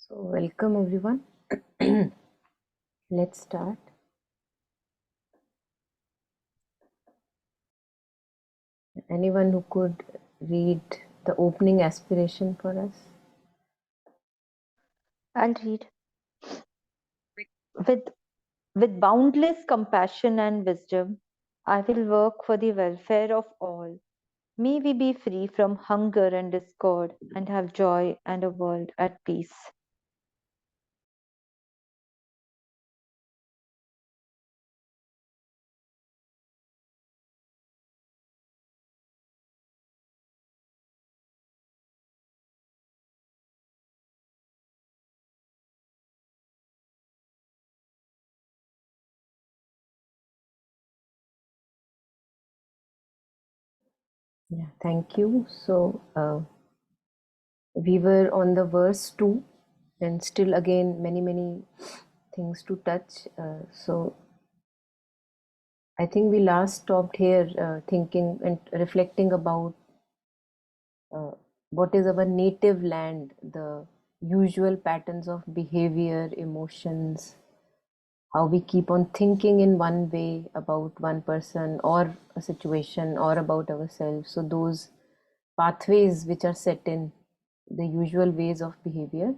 So, welcome everyone. Let's start. Anyone who could read the opening aspiration for us? I'll read. With, with boundless compassion and wisdom, I will work for the welfare of all. May we be free from hunger and discord and have joy and a world at peace. Yeah, thank you. So, we were on the verse 2, and still again many things to touch. So, I think we last stopped here thinking and reflecting about uh, what is our native land, the usual patterns of behavior, emotions, how we keep on thinking in one way about one person or a situation or about ourselves. So, those pathways which are set in the usual ways of behavior,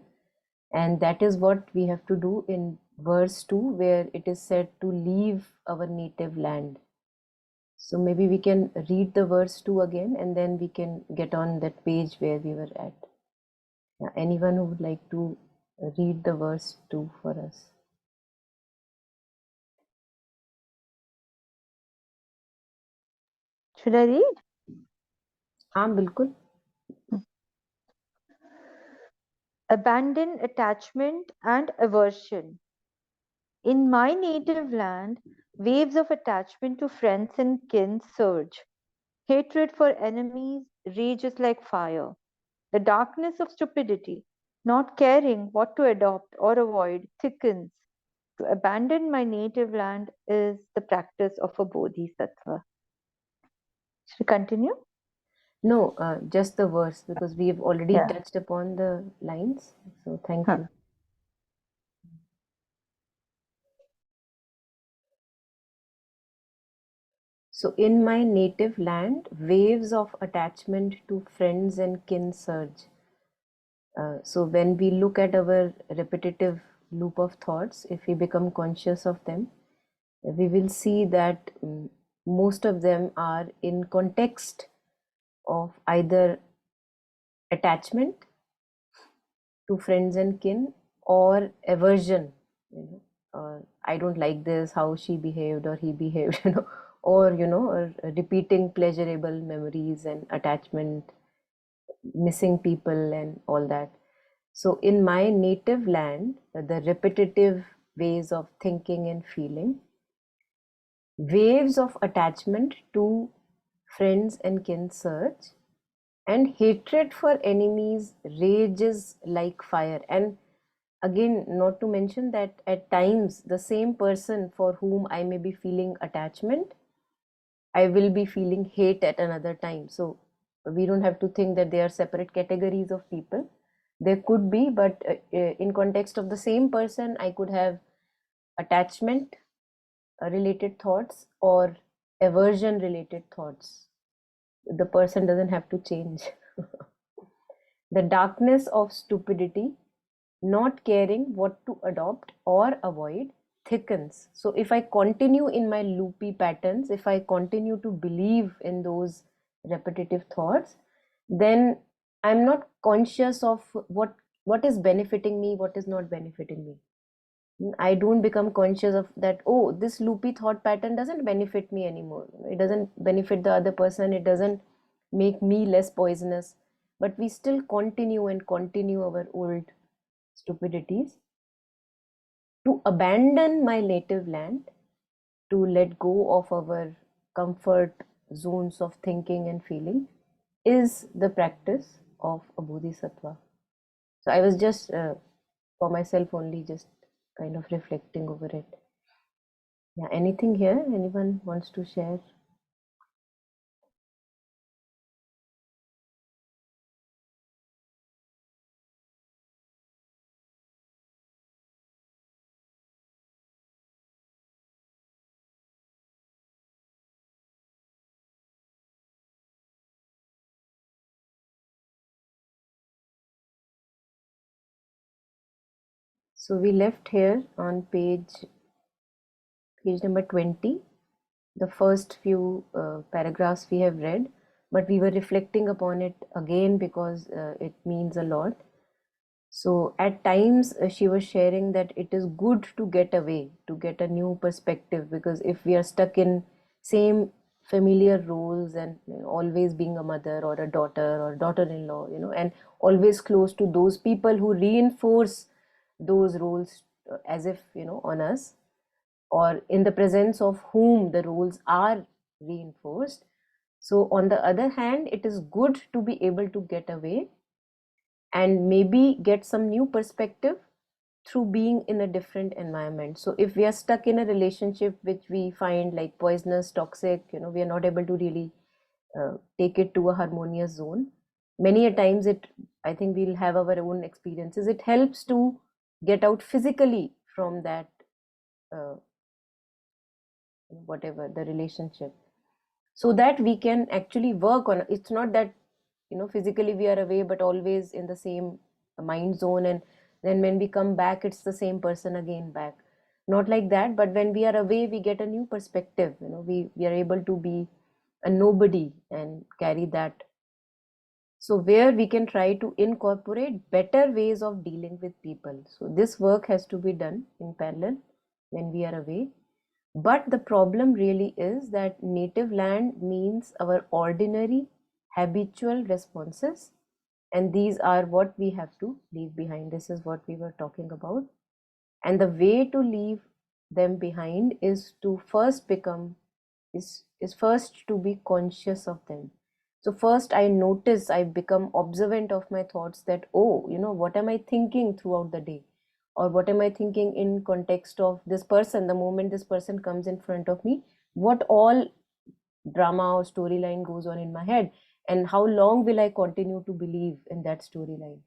and that is what we have to do in verse 2, where it is said to leave our native land. So, maybe we can read the verse 2 again and then we can get on that page where we were at. Anyone who would like to read the verse 2 for us? Should I read? हाँ बिल्कुल. Abandon attachment and aversion. In my native land, waves of attachment to friends and kin surge. Hatred for enemies rages like fire. The darkness of stupidity, not caring what to adopt or avoid, thickens. To abandon my native land is the practice of a Bodhisattva. Should we continue? No, just the verse, because we have already Yeah. touched upon the lines. So thank Huh. you. So in my native land, waves of attachment to friends and kin surge. So when we look at our repetitive loop of thoughts, if we become conscious of them, we will see that most of them are in context of either attachment to friends and kin or aversion. I don't like this, how she behaved or he behaved, or repeating pleasurable memories and attachment, missing people and all that. So in my native land, the repetitive ways of thinking and feeling, waves of attachment to friends and kin surge, and hatred for enemies rages like fire. And again, not to mention that at times the same person for whom I may be feeling attachment, I will be feeling hate at another time. So we don't have to think that they are separate categories of people. There could be, but in context of the same person, I could have attachment related thoughts or aversion related thoughts. The person doesn't have to change. The darkness of stupidity, not caring what to adopt or avoid, thickens. So if I continue in my loopy patterns, if I continue to believe in those repetitive thoughts, then I'm not conscious of what is benefiting me, what is not benefiting me. I don't become conscious of that, oh, this loopy thought pattern doesn't benefit me anymore. It doesn't benefit the other person. It doesn't make me less poisonous. But we still continue and continue our old stupidities. To abandon my native land, to let go of our comfort zones of thinking and feeling, is the practice of a bodhisattva. So I was just for myself only, just kind of reflecting over it. Yeah, anything here? Anyone wants to share? So we left here on page number 20, the first few paragraphs we have read, but we were reflecting upon it again because it means a lot. So at times she was sharing that it is good to get away, to get a new perspective, because if we are stuck in same familiar roles and always being a mother or a daughter or daughter-in-law, and always close to those people who reinforce those roles as if, on us, or in the presence of whom the roles are reinforced. So on the other hand, it is good to be able to get away and maybe get some new perspective through being in a different environment. So if we are stuck in a relationship which we find like poisonous, toxic, we are not able to really take it to a harmonious zone. Many a times I think we'll have our own experiences. It helps to get out physically from that, uh, whatever the relationship, so that we can actually work on. It's not that physically we are away but always in the same mind zone, and then when we come back it's the same person again back. Not like that, but when we are away we get a new perspective. We are able to be a nobody and carry that. So where we can try to incorporate better ways of dealing with people. So this work has to be done in parallel when we are away. But the problem really is that native land means our ordinary habitual responses, and these are what we have to leave behind. This is what we were talking about. And the way to leave them behind is to first become is first to be conscious of them. So first I notice, I become observant of my thoughts, that oh, what am I thinking throughout the day, or what am I thinking in context of this person. The moment this person comes in front of me, what all drama or storyline goes on in my head, and how long will I continue to believe in that storyline.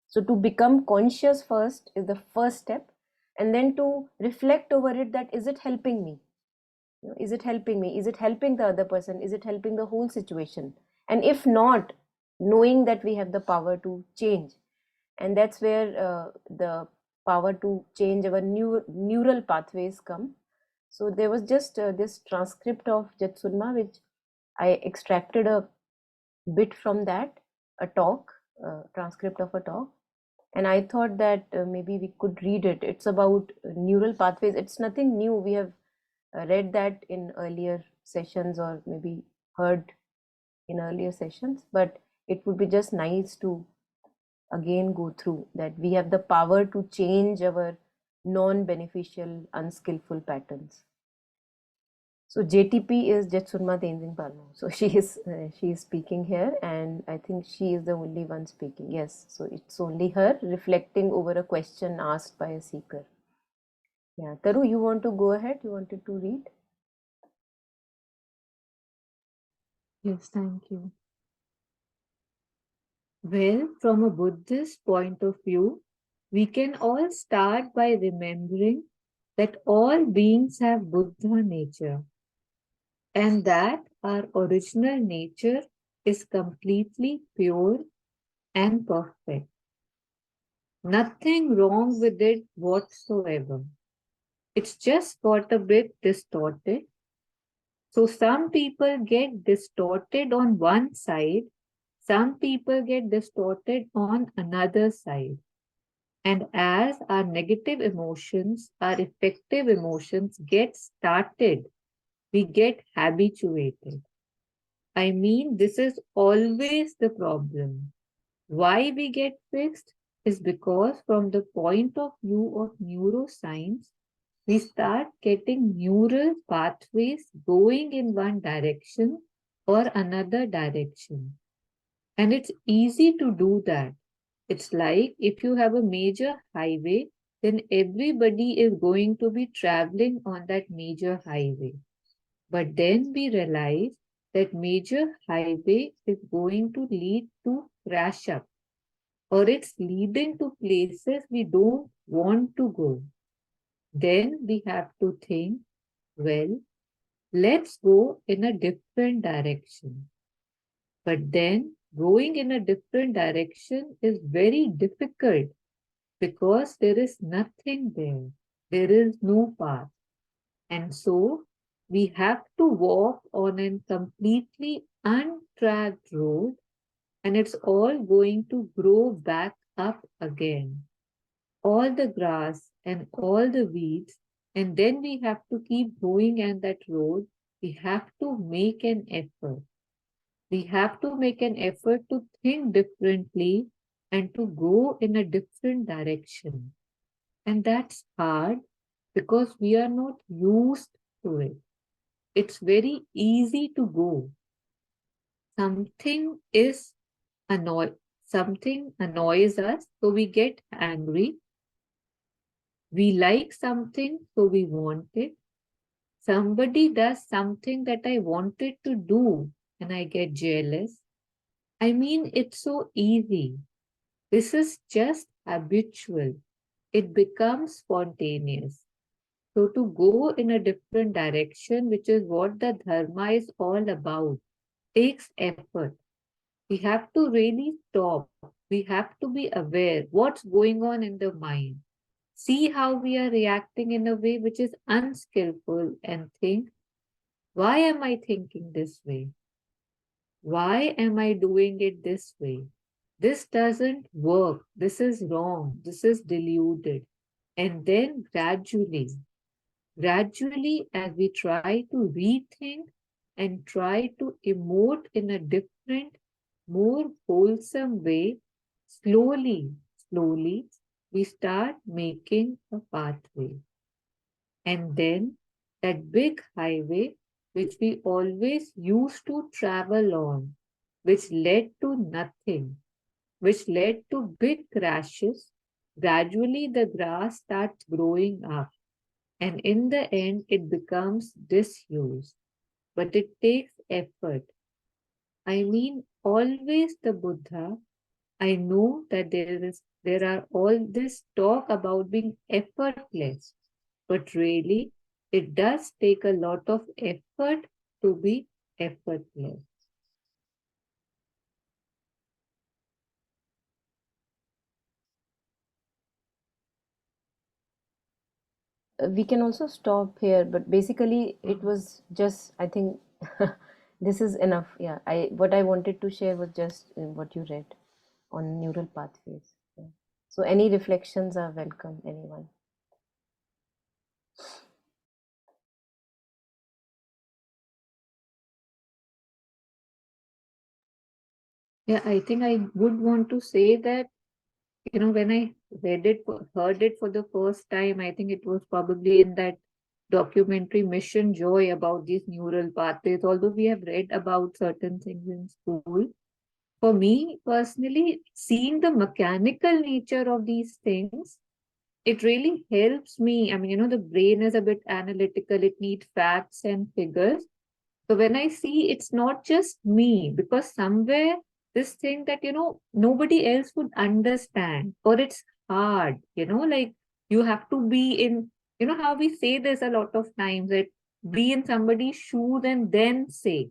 So to become conscious first is the first step, and then to reflect over it, that is it helping me. Is it helping me? Is it helping the other person? Is it helping the whole situation? And if not, knowing that we have the power to change. And that's where the power to change our neural pathways come. So there was just this transcript of Jetsunma, which I extracted a bit from that, a talk, transcript of a talk. And I thought that maybe we could read it. It's about neural pathways. It's nothing new. We have read that in earlier sessions, or maybe heard in earlier sessions, but it would be just nice to again go through that we have the power to change our non-beneficial, unskillful patterns. So JTP is Jetsunma Tenzin Palmo. So she is speaking here, and I think she is the only one speaking. Yes, so it's only her reflecting over a question asked by a seeker. Yeah, Taru, you want to go ahead? You wanted to read? Yes, thank you. Well, from a Buddhist point of view, we can all start by remembering that all beings have Buddha nature, and that our original nature is completely pure and perfect. Nothing wrong with it whatsoever. It's just got a bit distorted. So some people get distorted on one side, some people get distorted on another side. And as our negative emotions, our effective emotions get started, we get habituated. I mean, this is always the problem. Why we get fixed is because, from the point of view of neuroscience, we start getting neural pathways going in one direction or another direction. And it's easy to do that. It's like if you have a major highway, then everybody is going to be traveling on that major highway. But then we realize that major highway is going to lead to crash up, or it's leading to places we don't want to go. Then we have to think, well, let's go in a different direction. But then going in a different direction is very difficult because there is nothing there. There is no path. And so we have to walk on a completely untracked road, and it's all going to grow back up again. All the grass and all the weeds, and then we have to keep going on that road. We have to make an effort. We have to make an effort to think differently and to go in a different direction. And that's hard because we are not used to it. It's very easy to go. Something is something annoys us, so we get angry. We like something, so we want it. Somebody does something that I wanted to do, and I get jealous. I mean, it's so easy. This is just habitual. It becomes spontaneous. So to go in a different direction, which is what the dharma is all about, takes effort. We have to really stop. We have to be aware what's going on in the mind. See how we are reacting in a way which is unskillful and think, why am I thinking this way? Why am I doing it this way? This doesn't work. This is wrong. This is deluded. And then gradually, as we try to rethink and try to emote in a different, more wholesome way, slowly, we start making a pathway. And then that big highway, which we always used to travel on, which led to nothing, which led to big crashes, gradually the grass starts growing up. And in the end, it becomes disused. But it takes effort. I mean, always the Buddha, I know that there are all this talk about being effortless, but really it does take a lot of effort to be effortless. We can also stop here, but basically it was just, I think, this is enough. Yeah, I what I wanted to share was just what you read on neural pathways. Yeah. So any reflections are welcome, anyone. Yeah, I think I would want to say that, when I heard it for the first time, I think it was probably in that documentary Mission Joy about these neural pathways. Although we have read about certain things in school, for me personally, seeing the mechanical nature of these things, it really helps me. I mean, the brain is a bit analytical, it needs facts and figures. So when I see it's not just me, because somewhere this thing that, nobody else would understand, or it's hard, like you have to be in, how we say this a lot of times, that be in somebody's shoes and then say.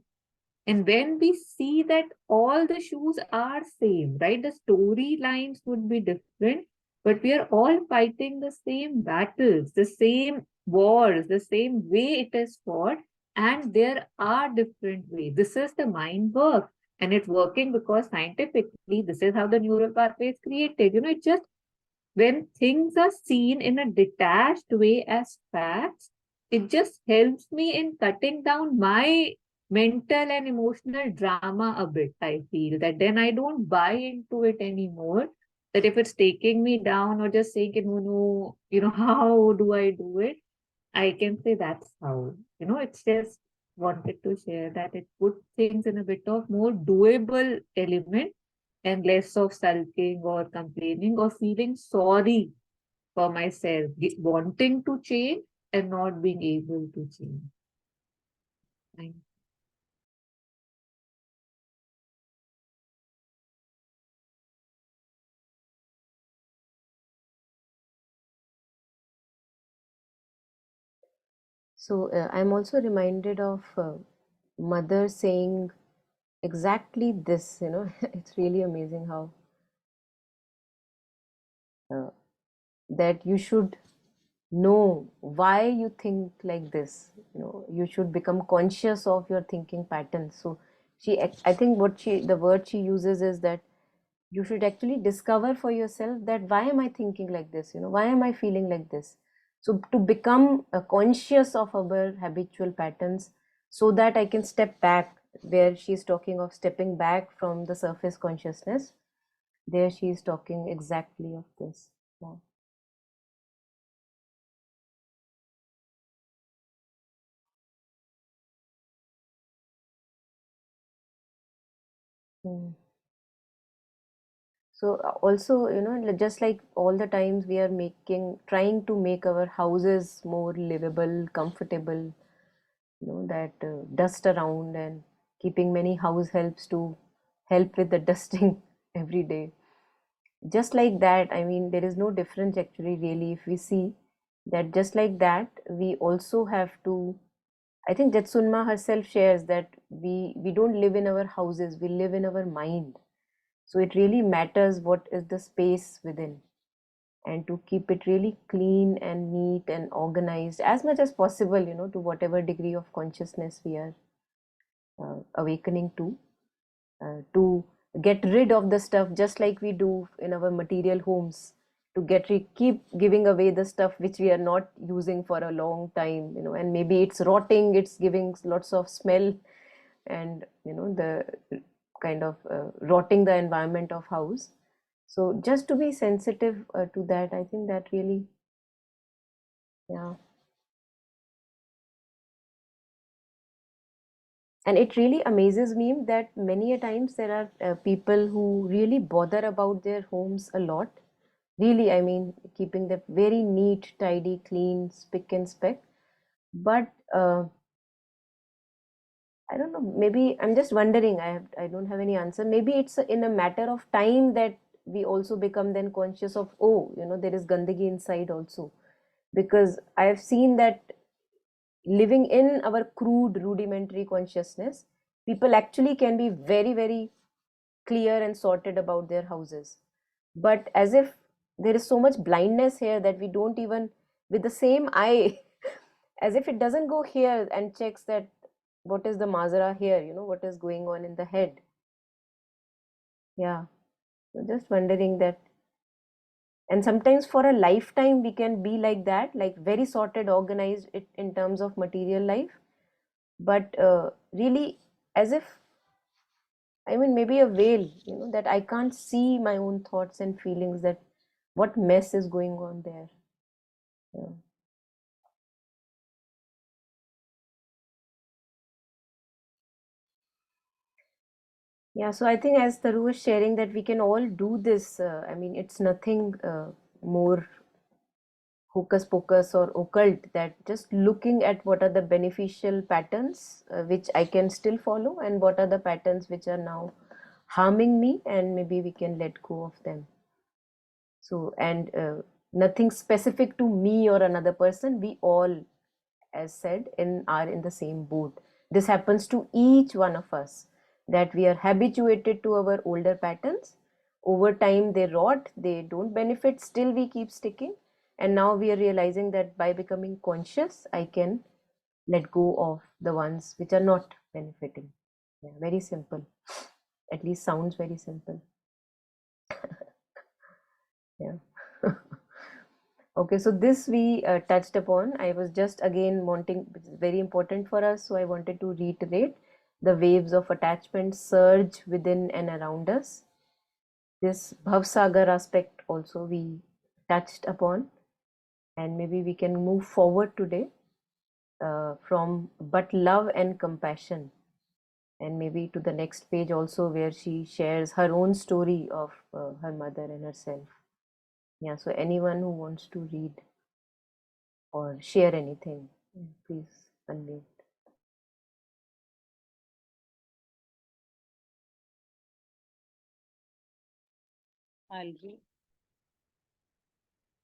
And when we see that all the shoes are same, right? The storylines would be different, but we are all fighting the same battles, the same wars, the same way it is fought, and there are different ways. This is the mind work, and it's working because scientifically, this is how the neural pathway is created. It just when things are seen in a detached way as facts, it just helps me in cutting down my mental and emotional drama a bit. I feel that then I don't buy into it anymore. That if it's taking me down or just saying, no, how do I do it? I can say that's how. It's just wanted to share that it put things in a bit of more doable element and less of sulking or complaining or feeling sorry for myself, wanting to change and not being able to change. Thank So I'm also reminded of mother saying exactly this. It's really amazing how that you should know why you think like this. You should become conscious of your thinking patterns. So I think the word she uses is that you should actually discover for yourself that why am I thinking like this, why am I feeling like this. So to become conscious of our habitual patterns, so that I can step back, where she's talking of stepping back from the surface consciousness, there she is talking exactly of this. Yeah. Hmm. So also, just like all the times we are trying to make our houses more livable, comfortable, that dust around, and keeping many house helps to help with the dusting every day. Just like that, I mean, there is no difference actually, really, if we see that just like that, we also have to. I think Jetsunma herself shares that we don't live in our houses, we live in our mind. So it really matters what is the space within, and to keep it really clean and neat and organized as much as possible, to whatever degree of consciousness we are awakening to get rid of the stuff, just like we do in our material homes, to keep giving away the stuff which we are not using for a long time, and maybe it's rotting, it's giving lots of smell, and the kind of rotting the environment of house. So just to be sensitive to that, I think that really, yeah. And it really amazes me that many a times there are people who really bother about their homes a lot. Really, I mean, keeping them very neat, tidy, clean, spick and speck. But I don't know, maybe I'm just wondering, I don't have any answer. Maybe it's in a matter of time that we also become then conscious of, oh, there is gandagi inside also. Because I have seen that living in our crude, rudimentary consciousness, people actually can be very, very clear and sorted about their houses. But as if there is so much blindness here that we don't even, with the same eye, as if it doesn't go here and checks that what is the mazara here, what is going on in the head. Yeah. So just wondering that. And sometimes for a lifetime, we can be like that, like very sorted, organized in terms of material life. But really, as if, I mean, maybe a veil, that I can't see my own thoughts and feelings, that what mess is going on there. Yeah. Yeah, so I think as Taru was sharing that we can all do this. I mean, it's nothing more hocus pocus or occult, that just looking at what are the beneficial patterns which I can still follow, and what are the patterns which are now harming me, and maybe we can let go of them. So, and nothing specific to me or another person. We all, as said, are in the same boat. This happens to each one of us, that we are habituated to our older patterns. Over time, they rot, they don't benefit, still we keep sticking. And now we are realizing that by becoming conscious, I can let go of the ones which are not benefiting. Yeah, very simple. At least sounds very simple. Yeah. Okay, so this we touched upon. I was just again wanting, which is very important for us, so I wanted to reiterate the waves of attachment surge within and around us. This Bhavsagar aspect also we touched upon, and maybe we can move forward today from but love and compassion, and maybe to the next page also, where she shares her own story of her mother and herself. Yeah, so anyone who wants to read or share anything, please unmute. I'll read.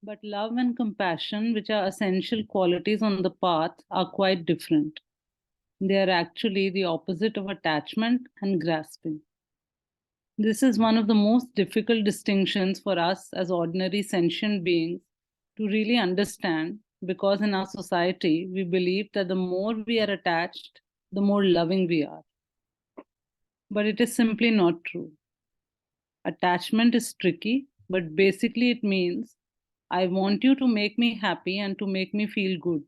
But love and compassion, which are essential qualities on the path, are quite different. They are actually the opposite of attachment and grasping. This is one of the most difficult distinctions for us as ordinary sentient beings to really understand, because in our society, we believe that the more we are attached, the more loving we are. But it is simply not true. Attachment is tricky, but basically it means I want you to make me happy and to make me feel good.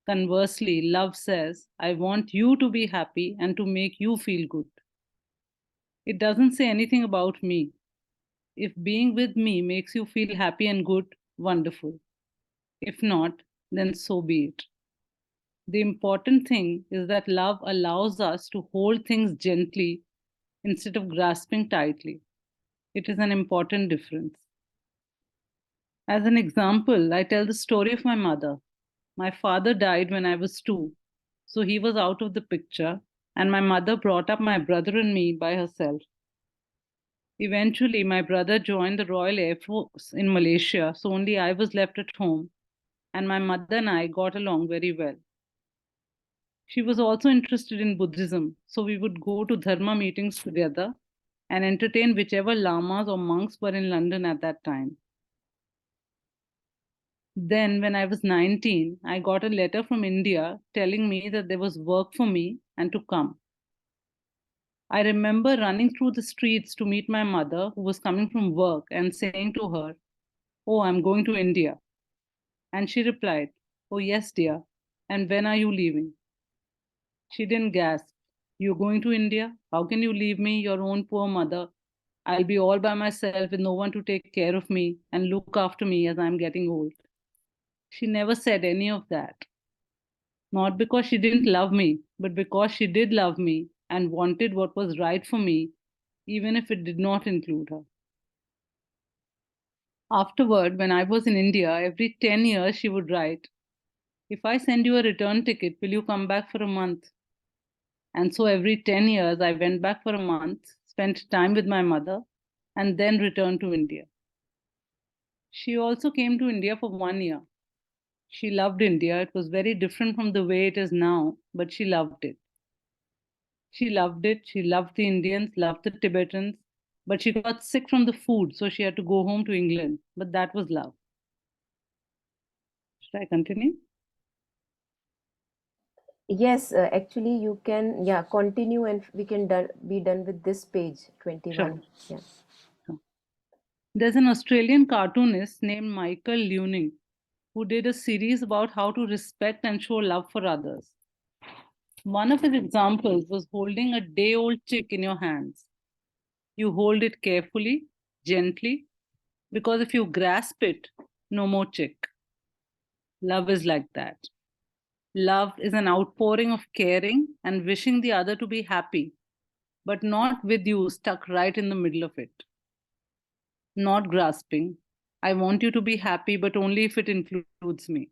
Conversely, love says, I want you to be happy and to make you feel good. It doesn't say anything about me. If being with me makes you feel happy and good, wonderful. If not, then so be it. The important thing is that love allows us to hold things gently instead of grasping tightly. It is an important difference. As an example, I tell the story of my mother. My father died when I was 2, so he was out of the picture, and my mother brought up my brother and me by herself. Eventually, my brother joined the Royal Air Force in Malaysia, so only I was left at home, and my mother and I got along very well. She was also interested in Buddhism, so we would go to Dharma meetings together and entertain whichever lamas or monks were in London at that time. Then, when I was 19, I got a letter from India telling me that there was work for me and to come. I remember running through the streets to meet my mother, who was coming from work, and saying to her, "Oh, I'm going to India." And she replied, "Oh, yes, dear. And when are you leaving?" She didn't gasp. "You're going to India? How can you leave me, your own poor mother? I'll be all by myself with no one to take care of me and look after me as I'm getting old." She never said any of that. Not because she didn't love me, but because she did love me and wanted what was right for me, even if it did not include her. Afterward, when I was in India, every 10 years she would write, "If I send you a return ticket, will you come back for a month?" And so every 10 years, I went back for a month, spent time with my mother, and then returned to India. She also came to India for 1 year. She loved India. It was very different from the way it is now, but she loved it. She loved it. She loved the Indians, loved the Tibetans, but she got sick from the food, so she had to go home to England. But that was love. Should I continue? Yes, actually, you can, yeah, continue and we can be done with this page 21. Sure. Yeah. There's an Australian cartoonist named Michael Leuning who did a series about how to respect and show love for others. One of his examples was holding a day old chick in your hands. You hold it carefully, gently, because if you grasp it, no more chick. Love is like that. Love is an outpouring of caring and wishing the other to be happy, but not with you stuck right in the middle of it. Not grasping. I want you to be happy, but only if it includes me.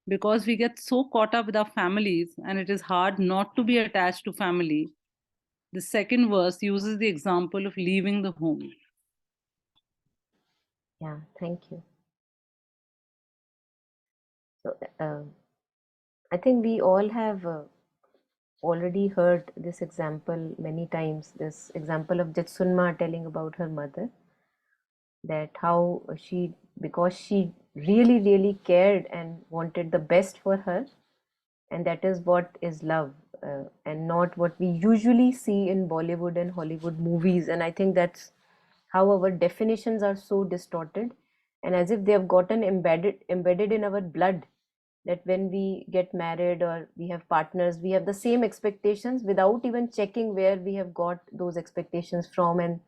Because we get so caught up with our families and it is hard not to be attached to family, the second verse uses the example of leaving the home. Yeah, thank you. So, I think we all have already heard this example many times. This example of Jetsunma telling about her mother, that how she, because she really, really cared and wanted the best for her, and that is what is love, and not what we usually see in Bollywood and Hollywood movies. And I think that's how our definitions are so distorted, and as if they have gotten embedded in our blood, that when we get married or we have partners, we have the same expectations without even checking where we have got those expectations from, and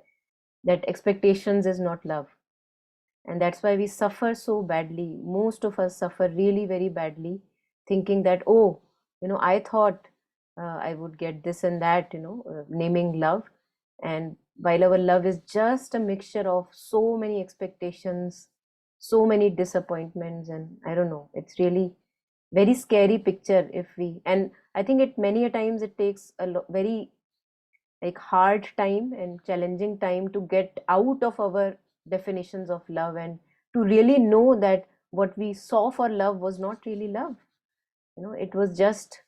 that expectations is not love. And that's why we suffer so badly. Most of us suffer really very badly, thinking that, oh, I thought I would get this and that, naming love. And while our love is just a mixture of so many expectations, so many disappointments, and I don't know, it's really very scary picture. If we, and I think it many a times it takes a very like hard time and challenging time to get out of our definitions of love, and to really know that what we saw for love was not really love. It was just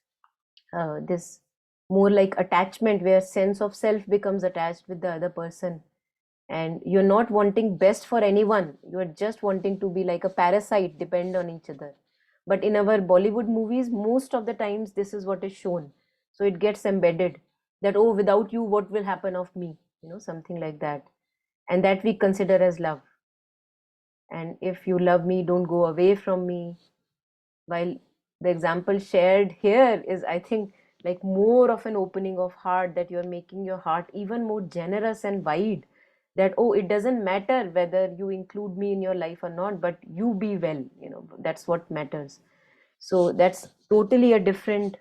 this more like attachment, where sense of self becomes attached with the other person. and you're not wanting best for anyone. You're just wanting to be like a parasite, depend on each other. But in our Bollywood movies, most of the times this is what is shown, so it gets embedded that, oh, without you what will happen of me, something like that, and that we consider as love. And if you love me, don't go away from me. While the example shared here is, I think, like more of an opening of heart, that you're making your heart even more generous and wide, that, oh, it doesn't matter whether you include me in your life or not, but you be well, that's what matters. So that's totally a different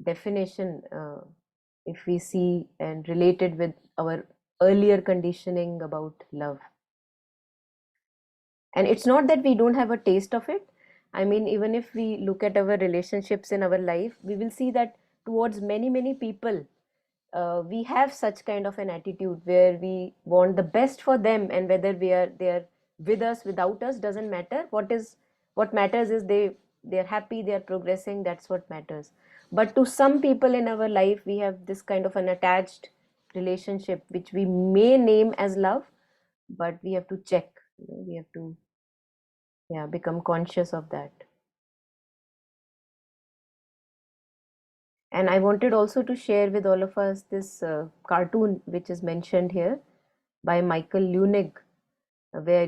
definition, if we see and relate it with our earlier conditioning about love. And it's not that we don't have a taste of it. I mean, even if we look at our relationships in our life, we will see that towards many, many people, we have such kind of an attitude where we want the best for them, and whether they are with us, without us, doesn't matter. What matters is they're happy, they're progressing. That's what matters. But to some people in our life, we have this kind of an attached relationship, which we may name as love, but we have to check. We have to, yeah, become conscious of that. And I wanted also to share with all of us this cartoon which is mentioned here by Michael Lunig, where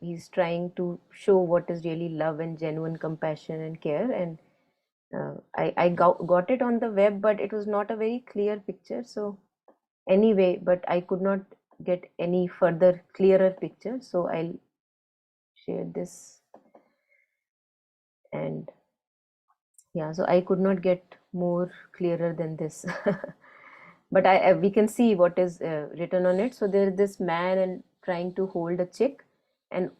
he's trying to show what is really love and genuine compassion and care. And I got it on the web, but it was not a very clear picture. So anyway, but I could not get any further clearer picture. So I'll share this. And yeah, so I could not get more clearer than this. But we can see what is written on it. So there is this man and trying to hold a chick, and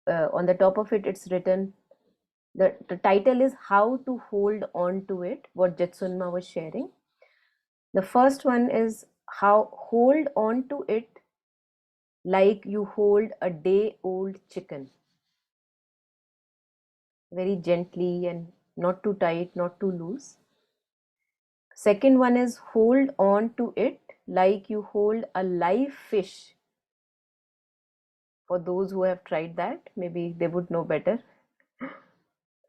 on the top of it, it's written, the title is How to Hold On to It, what Jetsunma was sharing. The first one is, how hold on to it like you hold a day-old chicken. Very gently and not too tight, not too loose. Second one is, hold on to it like you hold a live fish. For those who have tried that, maybe they would know better.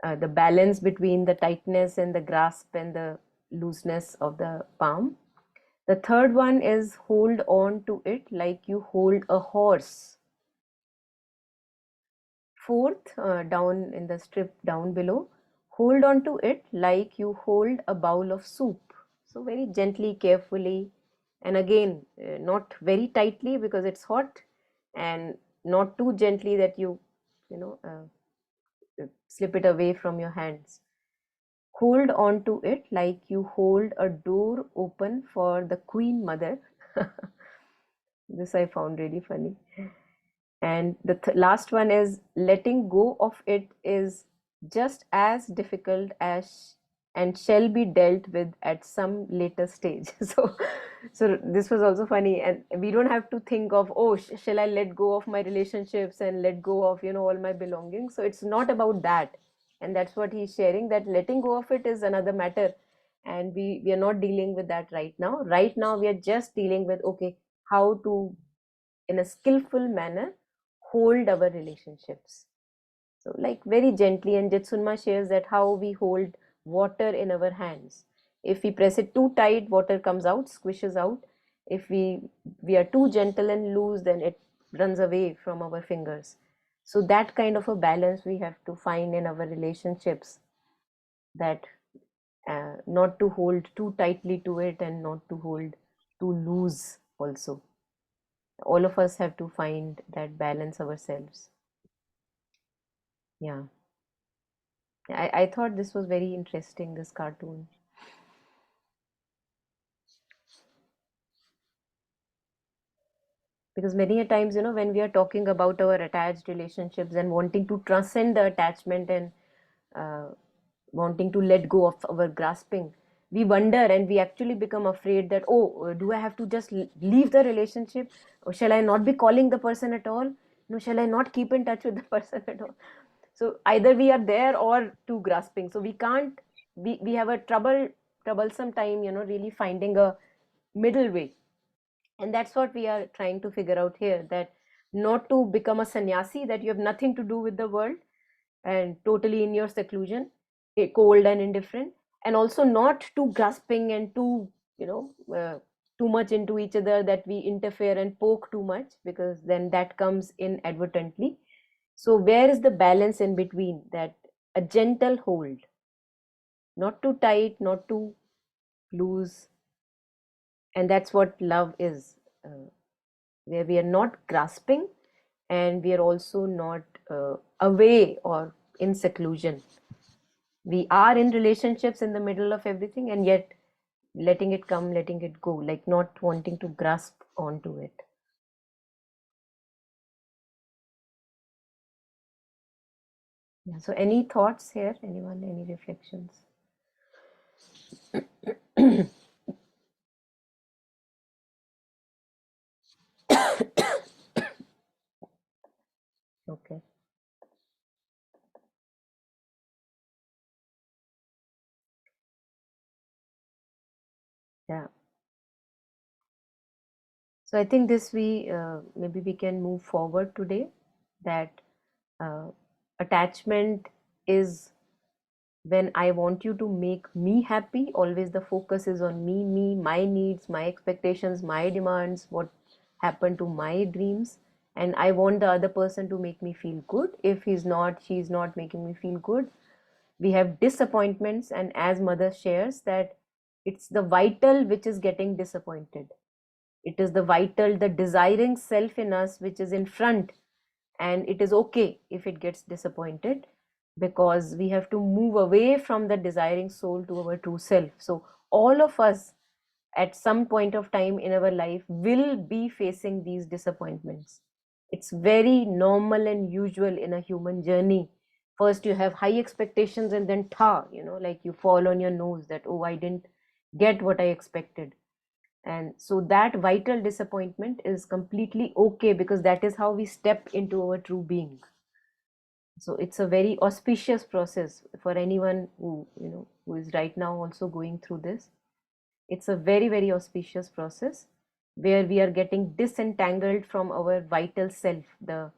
The balance between the tightness and the grasp and the looseness of the palm. The third one is, hold on to it like you hold a horse. Fourth, down in the strip down below, hold on to it like you hold a bowl of soup. So very gently, carefully, and again, not very tightly because it's hot, and not too gently that you slip it away from your hands. Hold on to it like you hold a door open for the Queen Mother. This I found really funny. And the last one is, letting go of it is just as difficult as and shall be dealt with at some later stage. So this was also funny, and we don't have to think of, oh, shall I let go of my relationships and let go of all my belongings. So it's not about that, and that's what he's sharing, that letting go of it is another matter, and we are not dealing with that right now. Right now we are just dealing with, okay, how to, in a skillful manner, hold our relationships. So like very gently, and Jetsunma shares that how we hold water in our hands. If we press it too tight, water comes out, squishes out. If we are too gentle and loose, then it runs away from our fingers. So that kind of a balance we have to find in our relationships, that not to hold too tightly to it and not to hold too loose also. All of us have to find that balance ourselves. Yeah. I thought this was very interesting, this cartoon. Because many a times, when we are talking about our attached relationships and wanting to transcend the attachment, and uh, wanting to let go of our grasping, we wonder and we actually become afraid that, oh, do I have to just leave the relationship, or shall I not be calling the person at all? No, shall I not keep in touch with the person at all? So either we are there or too grasping. So we can't, we have a troublesome time, really finding a middle way. And that's what we are trying to figure out here, that not to become a sannyasi, that you have nothing to do with the world and totally in your seclusion, cold and indifferent, and also not too grasping and too, too much into each other, that we interfere and poke too much, because then that comes inadvertently. So where is the balance in between, that a gentle hold, not too tight, not too loose? And that's what love is, where we are not grasping and we are also not away or in seclusion. We are in relationships in the middle of everything, and yet letting it come, letting it go, like not wanting to grasp onto it. Yeah, so any thoughts here? Anyone, any reflections? Okay. Yeah. So I think this maybe we can move forward today, that uh, attachment is when I want you to make me happy. Always the focus is on me, my needs, my expectations, my demands, what happened to my dreams. And I want the other person to make me feel good. If she's not making me feel good, we have disappointments. And as mother shares, that it's the vital which is getting disappointed. It is the vital, the desiring self in us which is in front, and it is okay if it gets disappointed, because we have to move away from the desiring soul to our true self. So all of us at some point of time in our life will be facing these disappointments. It's very normal and usual in a human journey. First you have high expectations, and then like you fall on your nose, that, oh, I didn't get what I expected. And so that vital disappointment is completely okay, because that is how we step into our true being. So it's a very auspicious process for anyone who is right now also going through this. It's a very, very auspicious process, where we are getting disentangled from our vital self, the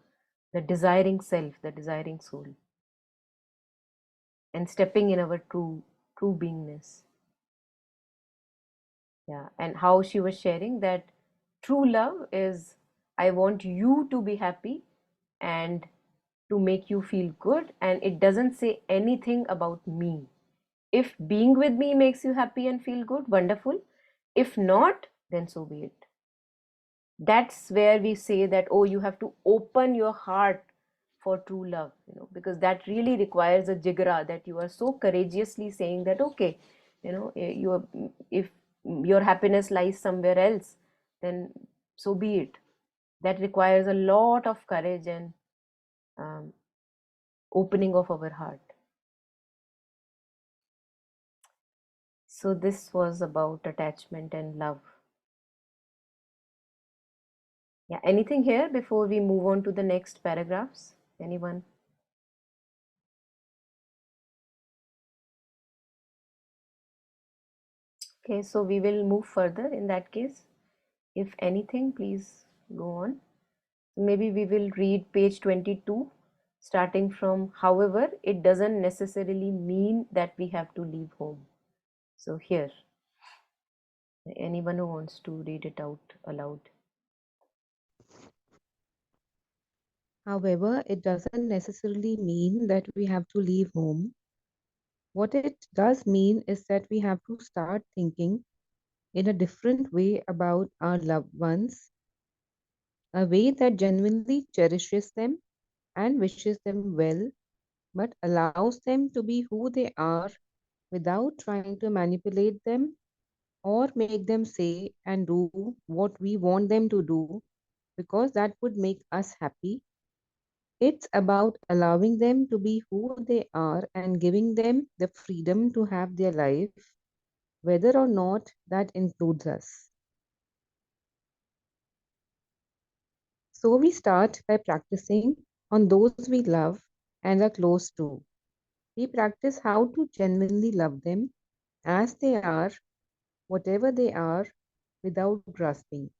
desiring self, the desiring soul, and stepping in our true beingness. Yeah. And how she was sharing that true love is, I want you to be happy and to make you feel good, and it doesn't say anything about me. If being with me makes you happy and feel good, wonderful. If not, then so be it. That's where we say that, oh, you have to open your heart for true love, because that really requires a jigra, that you are so courageously saying that, okay, if your happiness lies somewhere else, then so be it. That requires a lot of courage and um, opening of our heart. So this was about attachment and love. Yeah, anything here before we move on to the next paragraphs? Anyone? Okay, so we will move further in that case. If anything, please go on. Maybe we will read page 22, starting from, however, it doesn't necessarily mean that we have to leave home. So here, anyone who wants to read it out aloud. However, it doesn't necessarily mean that we have to leave home. What it does mean is that we have to start thinking in a different way about our loved ones, a way that genuinely cherishes them and wishes them well, but allows them to be who they are without trying to manipulate them or make them say and do what we want them to do because that would make us happy. It's about allowing them to be who they are and giving them the freedom to have their life, whether or not that includes us. So we start by practicing on those we love and are close to. We practice how to genuinely love them as they are, whatever they are, without grasping.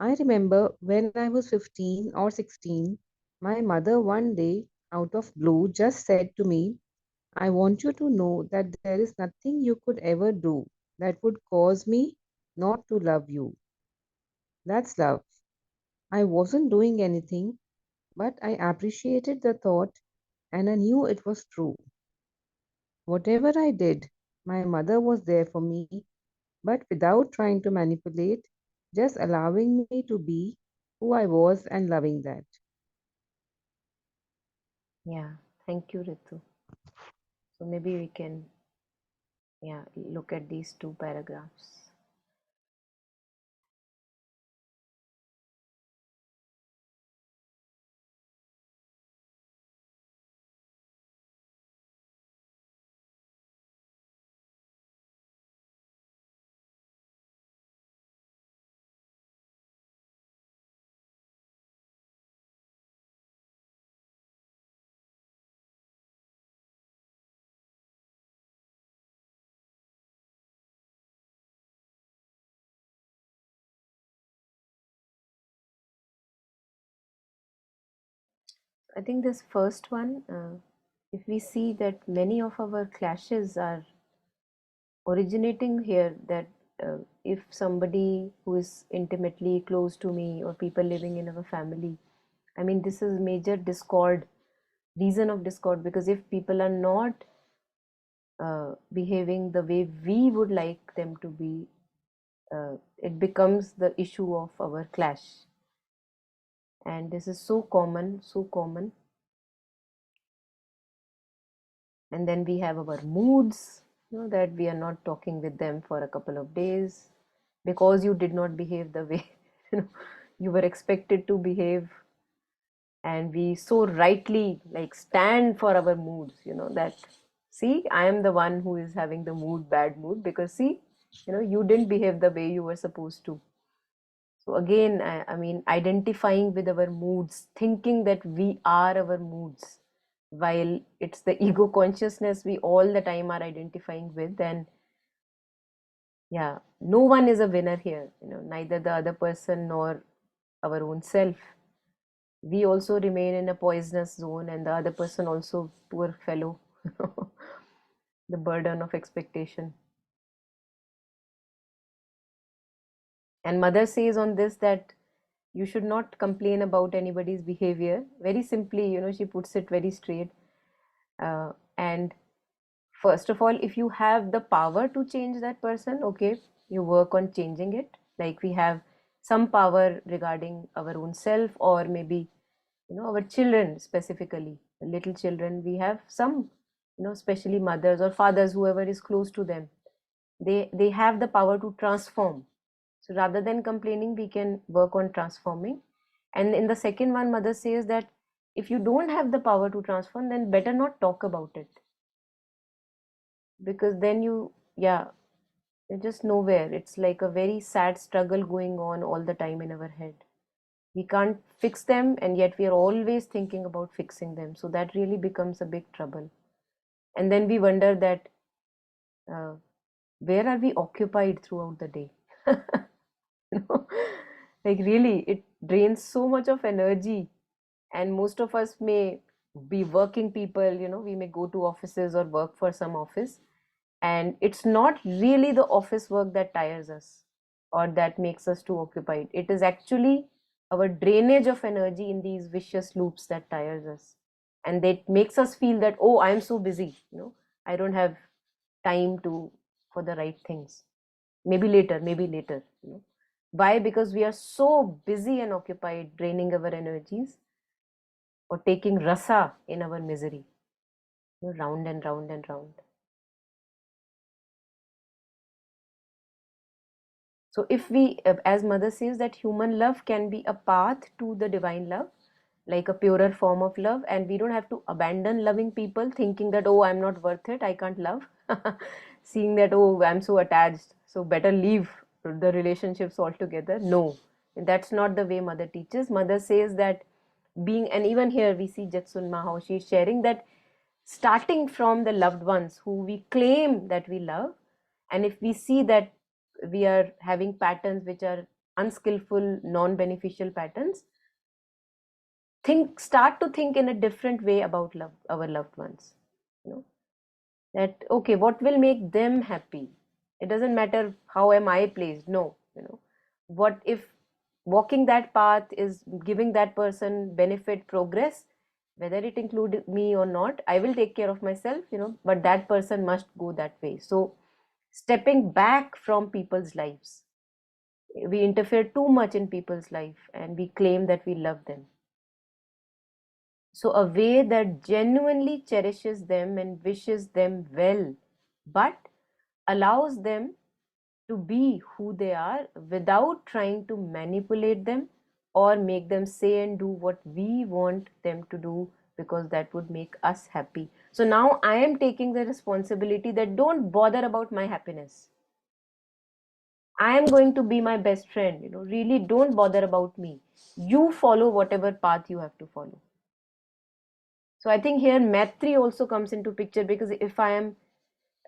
I remember when I was 15 or 16, my mother one day, out of blue, just said to me, I want you to know that there is nothing you could ever do that would cause me not to love you. That's love. I wasn't doing anything, but I appreciated the thought and I knew it was true. Whatever I did, my mother was there for me, but without trying to manipulate, just allowing me to be who I was and loving that. Yeah, thank you, Ritu. So maybe we can, look at these two paragraphs. I think this first one, if we see that many of our clashes are originating here, that if somebody who is intimately close to me or people living in our family, I mean, this is major discord, reason of discord, because if people are not behaving the way we would like them to be, it becomes the issue of our clash. And this is so common, so common. And then we have our moods, that we are not talking with them for a couple of days because you did not behave the way you were expected to behave. And we so rightly like stand for our moods, that see, I am the one who is having the bad mood, because see, you didn't behave the way you were supposed to. So again, I mean, identifying with our moods, thinking that we are our moods, while it's the ego consciousness we all the time are identifying with. And yeah, no one is a winner here, neither the other person nor our own self. We also remain in a poisonous zone, and the other person also, poor fellow, the burden of expectation. And mother says on this that you should not complain about anybody's behavior. Very simply, she puts it very straight. And first of all, if you have the power to change that person, okay, you work on changing it. Like we have some power regarding our own self, or maybe, our children specifically, little children, we have some, especially mothers or fathers, whoever is close to them, they have the power to transform. So rather than complaining, we can work on transforming. And in the second one, mother says that if you don't have the power to transform, then better not talk about it, because then you're just nowhere. It's like a very sad struggle going on all the time in our head. We can't fix them, and yet we are always thinking about fixing them. So that really becomes a big trouble. And then we wonder that uh, where are we occupied throughout the day? You know, like really, it drains so much of energy. And most of us may be working people, we may go to offices or work for some office. And it's not really the office work that tires us or that makes us too occupied. It is actually our drainage of energy in these vicious loops that tires us. And that makes us feel that, oh, I'm so busy, I don't have time to for the right things. Maybe later, maybe later. Why? Because we are so busy and occupied draining our energies or taking rasa in our misery, round and round and round. So if we, as mother says, that human love can be a path to the divine love, like a purer form of love, and we don't have to abandon loving people thinking that, oh, I'm not worth it, I can't love. Seeing that, oh, I'm so attached, so better leave the relationships altogether. No, that's not the way mother teaches. Mother says that being, and even here we see Jetsunma, how she's sharing that starting from the loved ones who we claim that we love, and if we see that we are having patterns which are unskillful, non-beneficial patterns, start to think in a different way about our loved ones. You know, that okay, what will make them happy? It doesn't matter how am I placed. No, what if walking that path is giving that person benefit, progress, whether it includes me or not, I will take care of myself, but that person must go that way. So stepping back from people's lives, we interfere too much in people's life and we claim that we love them. So a way that genuinely cherishes them and wishes them well, but allows them to be who they are without trying to manipulate them or make them say and do what we want them to do, because that would make us happy. So now I am taking the responsibility that don't bother about my happiness. I am going to be my best friend, really don't bother about me. You follow whatever path you have to follow. So I think here Maitri also comes into picture, because if I am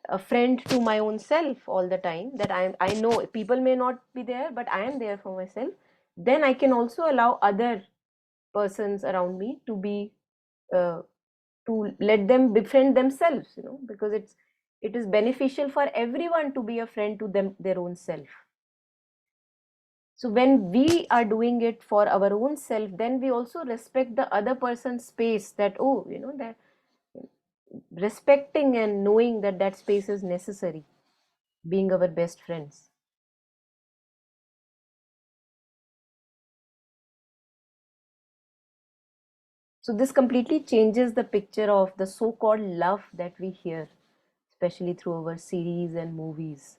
a friend to my own self all the time, that I know people may not be there, but I am there for myself, then I can also allow other persons around me to be to let them befriend themselves, because it is beneficial for everyone to be a friend to them, their own self. So when we are doing it for our own self, then we also respect the other person's space, that that respecting and knowing that that space is necessary, being our best friends. So this completely changes the picture of the so-called love that we hear, especially through our series and movies,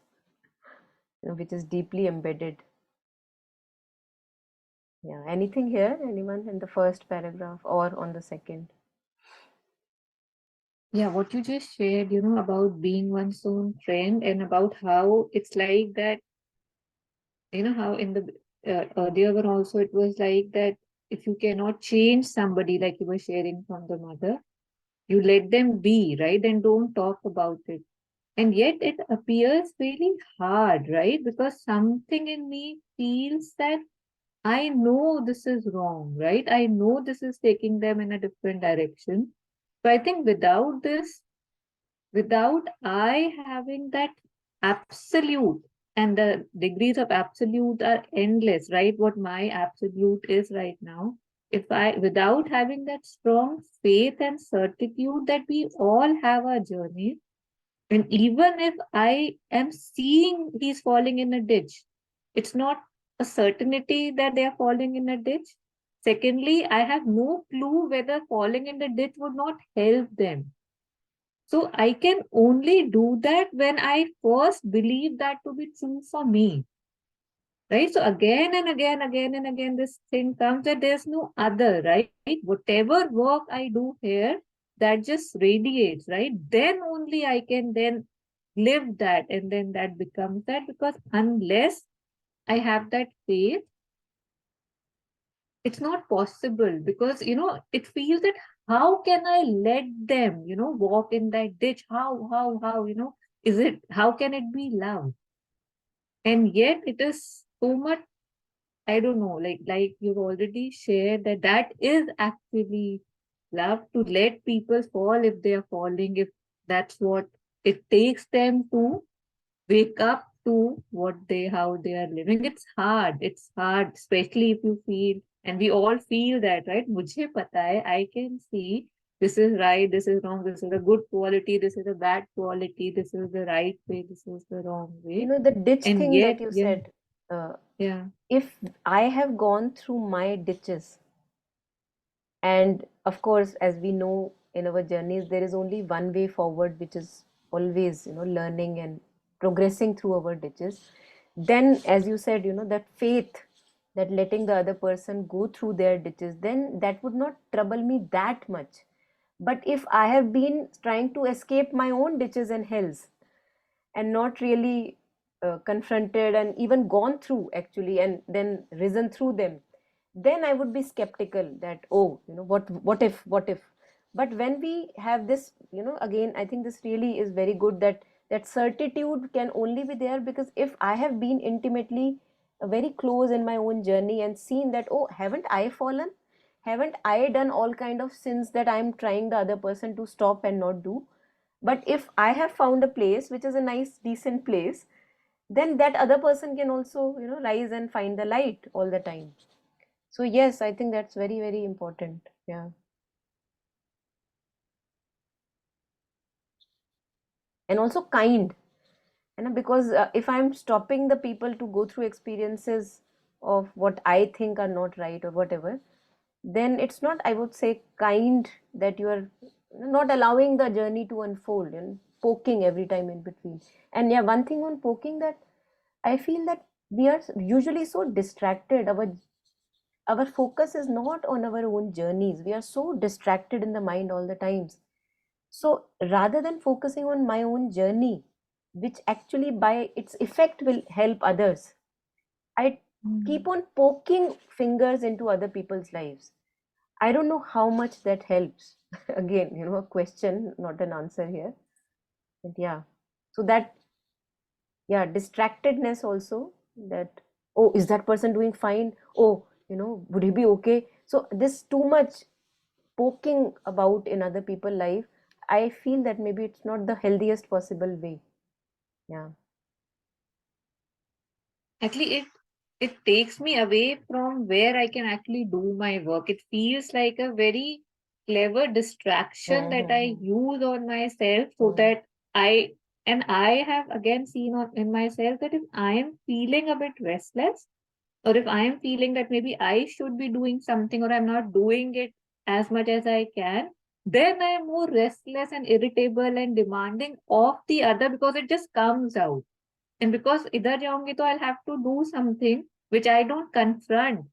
which is deeply embedded. Yeah, anything here? Anyone in the first paragraph or on the second? Yeah, what you just shared, about being one's own friend and about how it's like that, how in the earlier one also it was like that if you cannot change somebody, like you were sharing from the mother, you let them be, right? And don't talk about it. And yet it appears really hard, right? Because something in me feels that I know this is wrong, right? I know this is taking them in a different direction. So I think without this, without I having that absolute, and the degrees of absolute are endless, right? What my absolute is right now. If I, without having that strong faith and certitude that we all have our journey, and even if I am seeing he's falling in a ditch, it's not a certainty that they are falling in a ditch. Secondly, I have no clue whether falling in the ditch would not help them. So I can only do that when I first believe that to be true for me. Right? So again and again, this thing comes that there's no other, right? Whatever work I do here, that just radiates, right? Then only I can then live that, and then that becomes that, because unless I have that faith, it's not possible, because it feels that how can I let them walk in that ditch? How is it, how can it be love? And yet it is so much, I don't know, like you've already shared, that is actually love, to let people fall if they are falling, if that's what it takes them to wake up to what they, how they are living. It's hard, especially if you feel, and we all feel that, right? Mujhe pata hai, I can see this is right, this is wrong, this is a good quality, this is a bad quality, this is the right way, this is the wrong way. The ditch And thing that yet, you yeah, said, yeah, if I have gone through my ditches, and of course, as we know in our journeys, there is only one way forward, which is always, learning and progressing through our ditches. Then, as you said, that faith, that letting the other person go through their ditches, then that would not trouble me that much. But if I have been trying to escape my own ditches and hells, and not really confronted and even gone through actually and then risen through them, then I would be skeptical that, oh, what if. But when we have this, again, I think this really is very good, that certitude can only be there because if I have been intimately very close in my own journey and seen that, oh, haven't I fallen? Haven't I done all kind of sins that I'm trying the other person to stop and not do? But if I have found a place which is a nice, decent place, then that other person can also, rise and find the light all the time. So yes, I think that's very, very important. Yeah. And also kind, because if I'm stopping the people to go through experiences of what I think are not right or whatever, then it's not, I would say, kind, that you are not allowing the journey to unfold and poking every time in between. And yeah, one thing on poking, that I feel that we are usually so distracted. Our focus is not on our own journeys. We are so distracted in the mind all the times. So rather than focusing on my own journey, which actually by its effect will help others, I keep on poking fingers into other people's lives. I don't know how much that helps. Again, a question, not an answer here. But yeah. So that, yeah, distractedness also, that, oh, is that person doing fine? Oh, would he be okay? So this too much poking about in other people's life, I feel that maybe it's not the healthiest possible way. Yeah. Actually, it takes me away from where I can actually do my work. It feels like a very clever distraction that I use on myself, so that I I have again seen in myself that if I am feeling a bit restless, or if I am feeling that maybe I should be doing something or I'm not doing it as much as I can, then I am more restless and irritable and demanding of the other, because it just comes out. And because idhar jaungi, to I'll have to do something which I don't confront.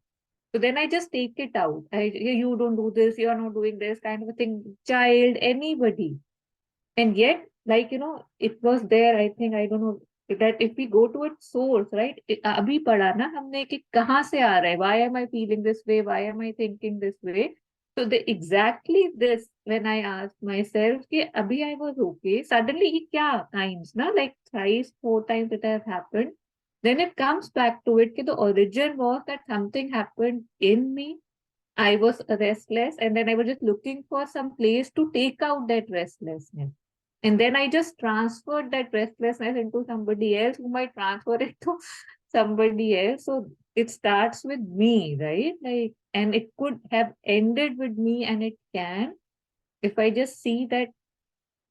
So then I just take it out. You don't do this, you are not doing this, kind of a thing. Child, anybody. And yet, like, it was there, I think, I don't know, that if we go to its source, right? Abhi padha na humne ki kahan se aa raha hai? Why am I feeling this way? Why am I thinking this way? So exactly this, when I asked myself, कि abhi I was okay, suddenly it kya times, na, like thrice, 4 times it has happened. Then it comes back to it, कि the origin was that something happened in me. I was restless, and then I was just looking for some place to take out that restlessness. And then I just transferred that restlessness into somebody else who might transfer it to somebody else. So it starts with me, right? Like, and it could have ended with me, and it can, if I just see that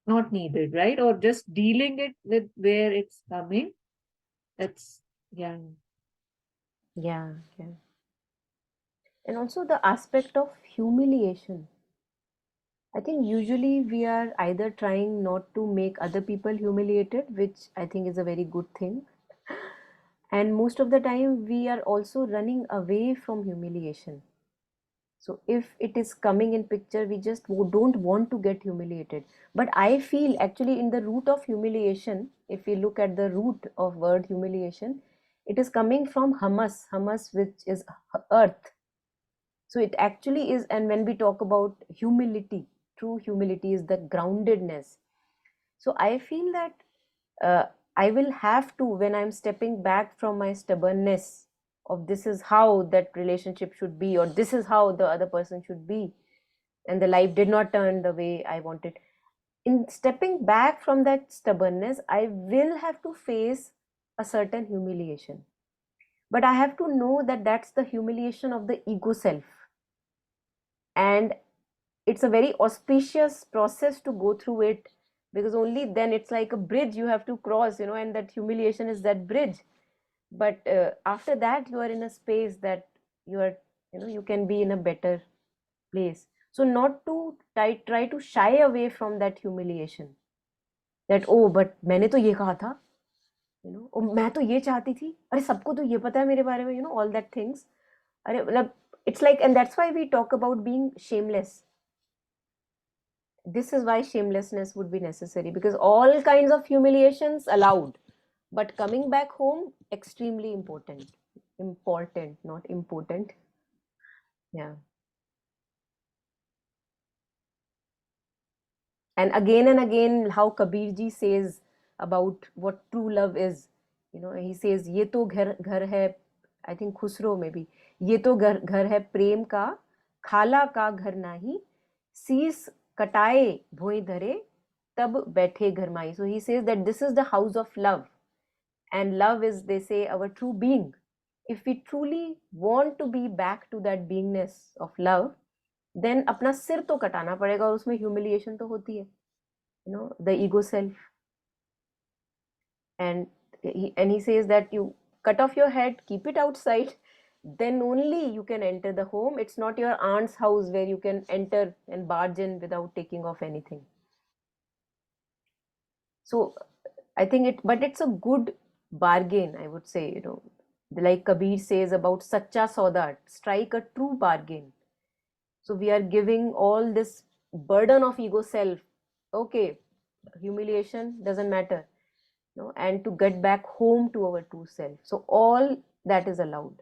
not needed, right? Or just dealing it with where it's coming. That's, yeah. Yeah. Yeah. And also the aspect of humiliation. I think usually we are either trying not to make other people humiliated, which I think is a very good thing. And most of the time we are also running away from humiliation. So if it is coming in picture, we just don't want to get humiliated. But I feel actually in the root of humiliation, if we look at the root of word humiliation, it is coming from hamas, which is earth. So it actually is, and when we talk about humility, true humility is the groundedness. So I feel that uh, I will have to, when I'm stepping back from my stubbornness of this is how that relationship should be, or this is how the other person should be, and the life did not turn the way I wanted. In stepping back from that stubbornness, I will have to face a certain humiliation. But I have to know that that's the humiliation of the ego self. And it's a very auspicious process to go through it, because only then it's like a bridge you have to cross, and that humiliation is that bridge. But after that you are in a space that you are, you can be in a better place. So not to try to shy away from that humiliation, that oh, but मैंने तो ये कहा था, मैं तो ये चाहती थी, अरे सबको तो ये पता है मेरे बारे में, all that things. अरे मतलब, it's like, and that's why we talk about being shameless. This is why shamelessness would be necessary, because all kinds of humiliations allowed, but coming back home, extremely important, not important. Yeah. And again, how Kabir ji says about what true love is. He says, ye to ghar hai, I think Khusro maybe, ये तो घर है प्रेम का, खाला का घर नाही, शीस कटाए भोई धरे, तब बैठे घर माई. So he says that this is the house of love, and love is, they say, our true being. If we truly want to be back to that beingness of love, then अपना सिर तो कटाना पड़ेगा, और उसमें humiliation तो होती है, the ego self. And he says that you cut off your head, keep it outside, then only you can enter the home. It's not your aunt's house where you can enter and barge in without taking off anything. So I think but it's a good bargain, I would say, like Kabir says about sacha sauda, strike a true bargain. So we are giving all this burden of ego self, okay, humiliation doesn't matter, and to get back home to our true self. So all that is allowed.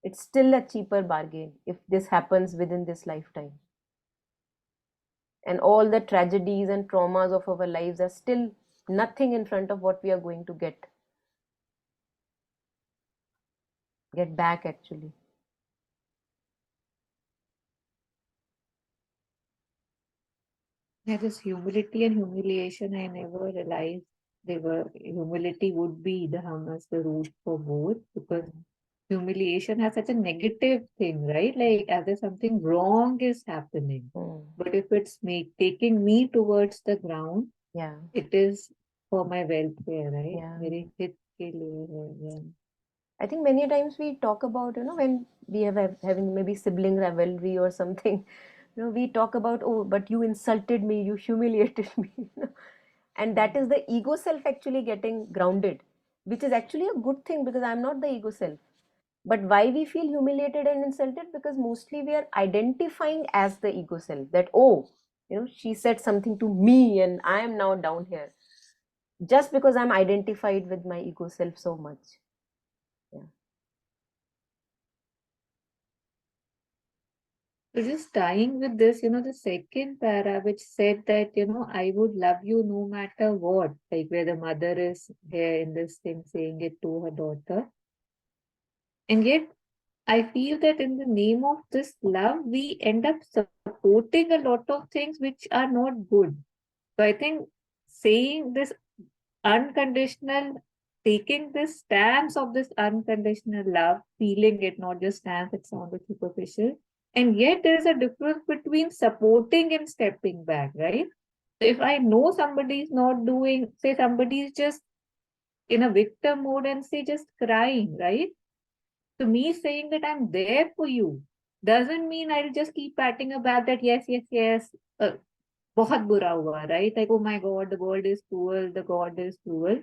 It's still a cheaper bargain if this happens within this lifetime. And all the tragedies and traumas of our lives are still nothing in front of what we are going to get back actually. Yeah, this humility and humiliation, I never realized humility would be the root for both, because humiliation has such a negative thing, right? Like as if something wrong is happening. But if it's taking me towards the ground, Yeah. it is for my welfare, right? Yeah. Very hit ke liye hai, yeah. I think many times we talk about, when we having maybe sibling rivalry or something, we talk about, oh, but you insulted me, you humiliated me, and that is the ego self actually getting grounded, which is actually a good thing, because I'm not the ego self. But why we feel humiliated and insulted? Because mostly we are identifying as the ego self, that, oh, she said something to me and I am now down here, just because I'm identified with my ego self so much. Yeah. So just tying with this, the second para which said that, I would love you no matter what, like where the mother is here in this thing saying it to her daughter. And yet, I feel that in the name of this love, we end up supporting a lot of things which are not good. So I think saying this unconditional, taking this stance of this unconditional love, feeling it, not just stance, it sounded superficial. And yet there is a difference between supporting and stepping back, right? So if I know somebody is not doing, say somebody is just in a victim mode and say just crying, right? So me saying that I'm there for you doesn't mean I'll just keep patting her back that yes, yes, yes, बहुत बुरा हुआ, right? Like, oh my God, the world is cruel, the God is cruel.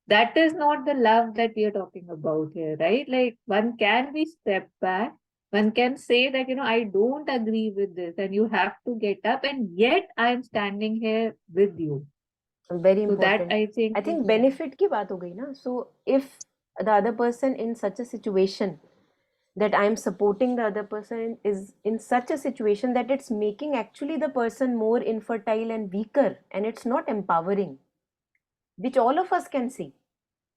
That is not the love that we are talking about here, right? Like, one can be step back. One can say that, I don't agree with this and you have to get up, and yet I'm standing here with you. Very So important. that I think benefit की बात हो गई ना. So if the other person in such a situation, that I am supporting the other person is in such a situation that it's making actually the person more infertile and weaker, and it's not empowering, which all of us can see.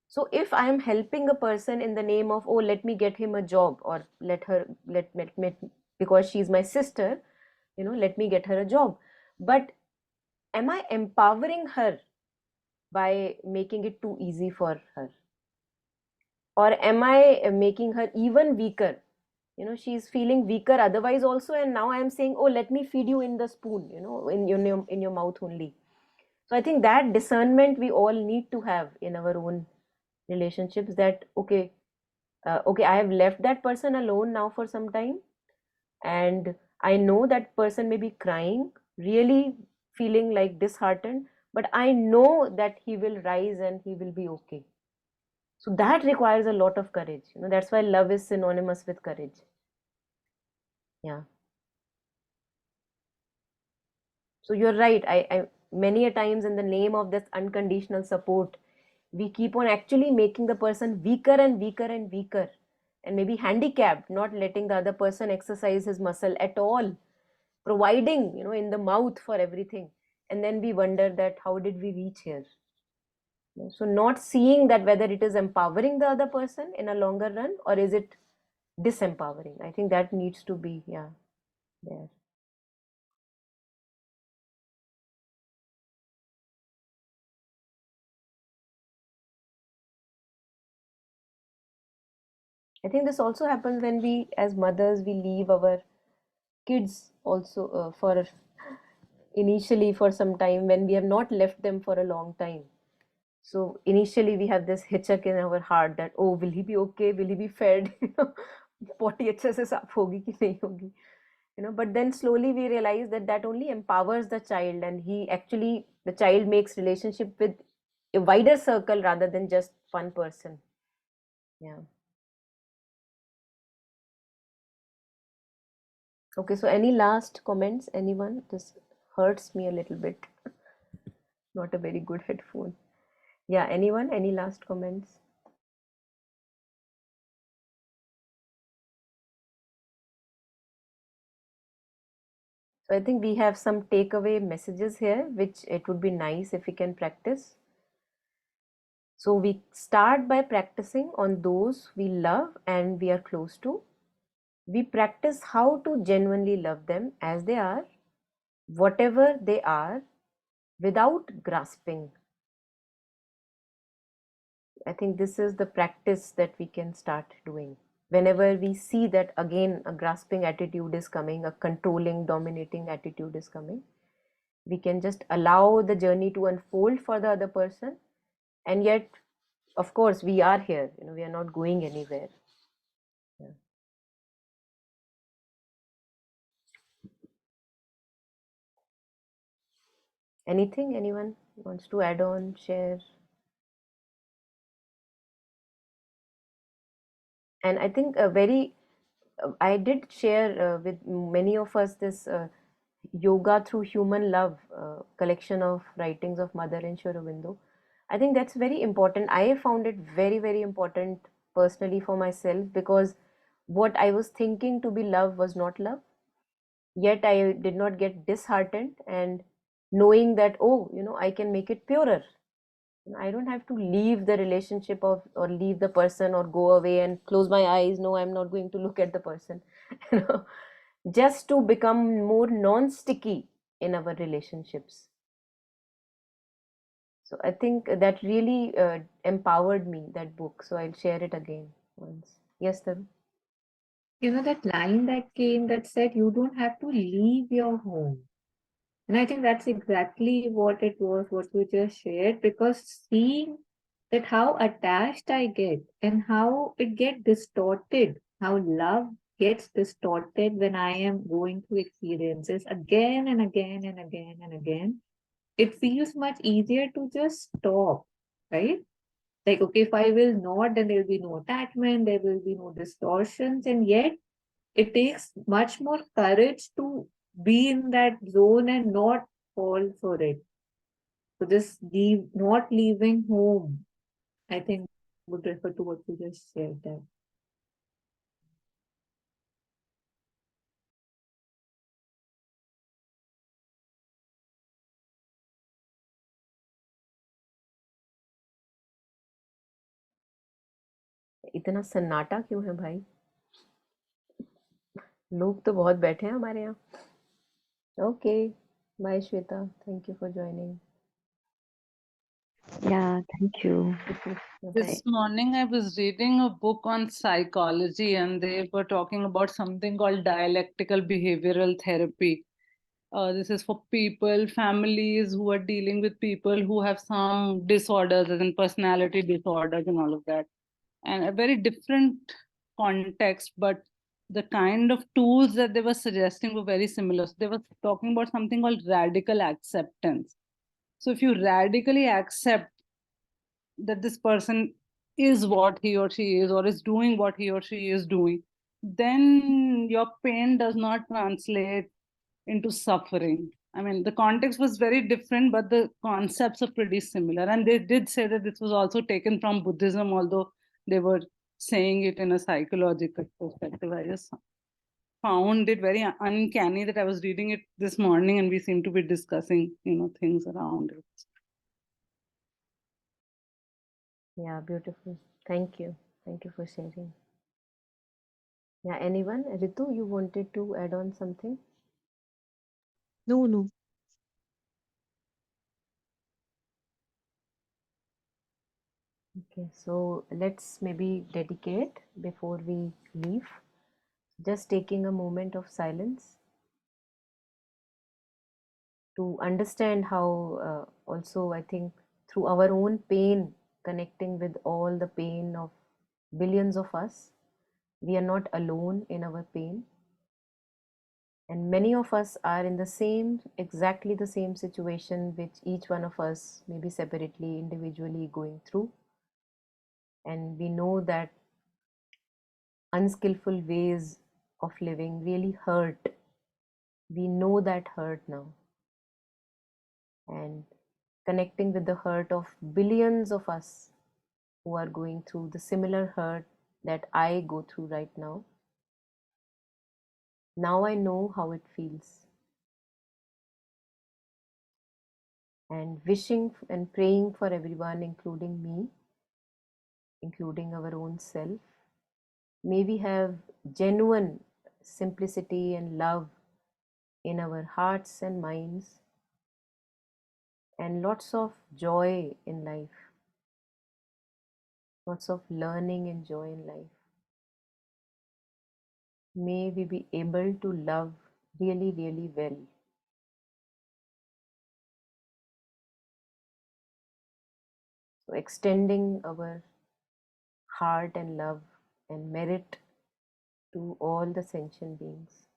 So if I am helping a person in the name of, oh, let me get him a job, or let me, because she's my sister, let me get her a job. But am I empowering her by making it too easy for her? Or am I making her even weaker? She's feeling weaker otherwise also, and now I am saying, oh, let me feed you in the spoon, in your mouth only. So I think that discernment we all need to have in our own relationships, that okay, I have left that person alone now for some time, and I know that person may be crying, really feeling like disheartened, but I know that he will rise and he will be okay. So that requires a lot of courage. That's why love is synonymous with courage. Yeah. So you're right. I many a times in the name of this unconditional support, we keep on actually making the person weaker and weaker and weaker, and maybe handicapped, not letting the other person exercise his muscle at all, providing, in the mouth for everything. And then we wonder that how did we reach here? So not seeing that whether it is empowering the other person in a longer run, or is it disempowering. I think that needs to be, yeah, there. I think this also happens when we, as mothers, we leave our kids also for initially for some time when we have not left them for a long time. So initially we have this hitchhik in our heart that, oh, will he be okay? Will he be fed? Potty अच्छे से साफ होगी कि नहीं होगी? But then slowly we realize that that only empowers the child, and the child makes relationship with a wider circle rather than just one person. Yeah. Okay, so any last comments? Anyone? This hurts me a little bit. Not a very good headphone. Yeah, anyone? Any last comments? So I think we have some takeaway messages here, which it would be nice if we can practice. So we start by practicing on those we love and we are close to. We practice how to genuinely love them as they are, whatever they are, without grasping. I think this is the practice that we can start doing. Whenever we see that again a grasping attitude is coming, a controlling, dominating attitude is coming, we can just allow the journey to unfold for the other person. And yet, of course, we are here, we are not going anywhere. Yeah. Anything anyone wants to add on, share? And I think I did share with many of us this Yoga Through Human Love collection of writings of Mother and Sri Aurobindo. I think that's very important. I found it very, very important personally for myself, because what I was thinking to be love was not love. Yet I did not get disheartened, and knowing that, oh, I can make it purer. I don't have to leave the relationship or leave the person or go away and close my eyes. No, I'm not going to look at the person. You know, just to become more non-sticky in our relationships. So I think that really empowered me, that book. So I'll share it again once. Yes, Tarun? That line that came that said, you don't have to leave your home. And I think that's exactly what it was, what you just shared, because seeing that how attached I get and how it gets distorted, how love gets distorted when I am going through experiences again and again and again and again, it feels much easier to just stop, right? Like, okay, if I will not, then there will be no attachment, there will be no distortions, and yet it takes much more courage to be in that zone and not fall for it. So just not leaving home, I think would refer to what you just said there. इतना सन्नाटा क्यों है भाई? लोग तो बहुत बैठे हैं हमारे यहाँ. Okay. Bye, Shweta. Thank you for joining. Yeah, thank you. This morning I was reading a book on psychology, and they were talking about something called dialectical behavioral therapy. This is for people, families who are dealing with people who have some disorders, as in personality disorders and all of that. And a very different context, but the kind of tools that they were suggesting were very similar. So they were talking about something called radical acceptance. So if you radically accept that this person is what he or she is, or is doing what he or she is doing, then your pain does not translate into suffering. I mean, the context was very different, but the concepts are pretty similar. And they did say that this was also taken from Buddhism, although they were saying it in a psychological perspective. I just found it very uncanny that I was reading it this morning and we seem to be discussing, things around it. Yeah, beautiful. Thank you. Thank you for sharing. Yeah, anyone? Ritu, you wanted to add on something? No, no. Okay, so let's maybe dedicate before we leave. Just taking a moment of silence to understand how, also, I think, through our own pain, connecting with all the pain of billions of us, we are not alone in our pain. And many of us are in the same, exactly the same situation which each one of us, maybe separately, individually, going through. And we know that unskillful ways of living really hurt. We know that hurt now. And connecting with the hurt of billions of us who are going through the similar hurt that I go through right now. Now I know how it feels. And wishing and praying for everyone, including me, including our own self. May we have genuine simplicity and love in our hearts and minds, and lots of joy in life, lots of learning and joy in life. May we be able to love really, really well. So, extending our heart and love and merit to all the sentient beings.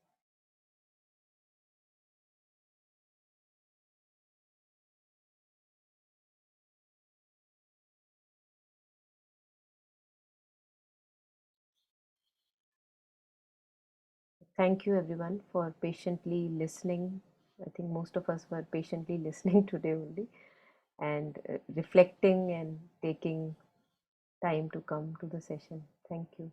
Thank you, everyone, for patiently listening. I think most of us were patiently listening today only, and reflecting and taking time to come to the session. Thank you.